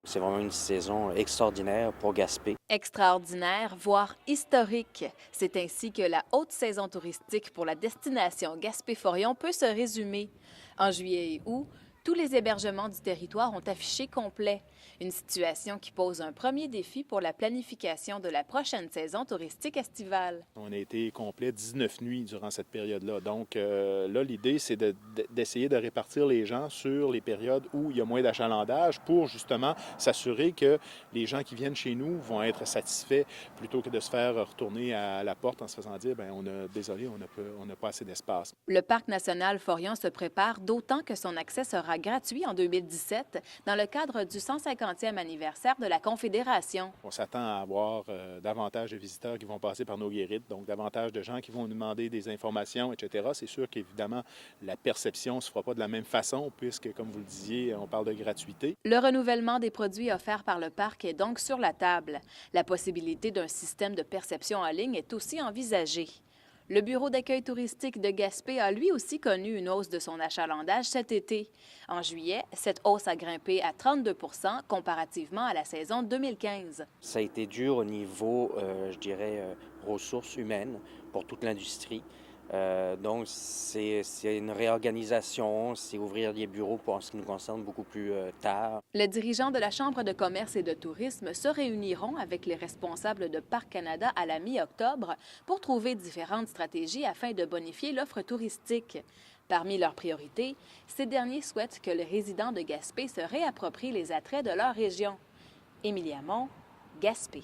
C'est vraiment une saison extraordinaire pour Gaspé. Extraordinaire, voire historique. C'est ainsi que la haute saison touristique pour la destination Gaspé-Forillon peut se résumer. En juillet et août, tous les hébergements du territoire ont affiché complet, une situation qui pose un premier défi pour la planification de la prochaine saison touristique estivale. On a été complet 19 nuits durant cette période-là. Donc là, l'idée, c'est d'essayer de répartir les gens sur les périodes où il y a moins d'achalandage pour justement s'assurer que les gens qui viennent chez nous vont être satisfaits plutôt que de se faire retourner à la porte en se faisant dire « désolé, on n'a pas assez d'espace ». Le Parc national Forillon se prépare d'autant que son accès sera gratuit en 2017 dans le cadre du 150e anniversaire de la Confédération. On s'attend à avoir davantage de visiteurs qui vont passer par nos guérites, donc davantage de gens qui vont nous demander des informations, etc. C'est sûr qu'évidemment, la perception ne se fera pas de la même façon puisque, comme vous le disiez, on parle de gratuité. Le renouvellement des produits offerts par le parc est donc sur la table. La possibilité d'un système de perception en ligne est aussi envisagée. Le Bureau d'accueil touristique de Gaspé a lui aussi connu une hausse de son achalandage cet été. En juillet, cette hausse a grimpé à 32 % comparativement à la saison 2015. Ça a été dur au niveau, je dirais, ressources humaines pour toute l'industrie. Donc, c'est une réorganisation, c'est ouvrir des bureaux pour en ce qui nous concerne beaucoup plus tard. Les dirigeants de la Chambre de commerce et de tourisme se réuniront avec les responsables de Parc Canada à la mi-octobre pour trouver différentes stratégies afin de bonifier l'offre touristique. Parmi leurs priorités, ces derniers souhaitent que les résidents de Gaspé se réapproprient les attraits de leur région. Émilie Hamon, Gaspé.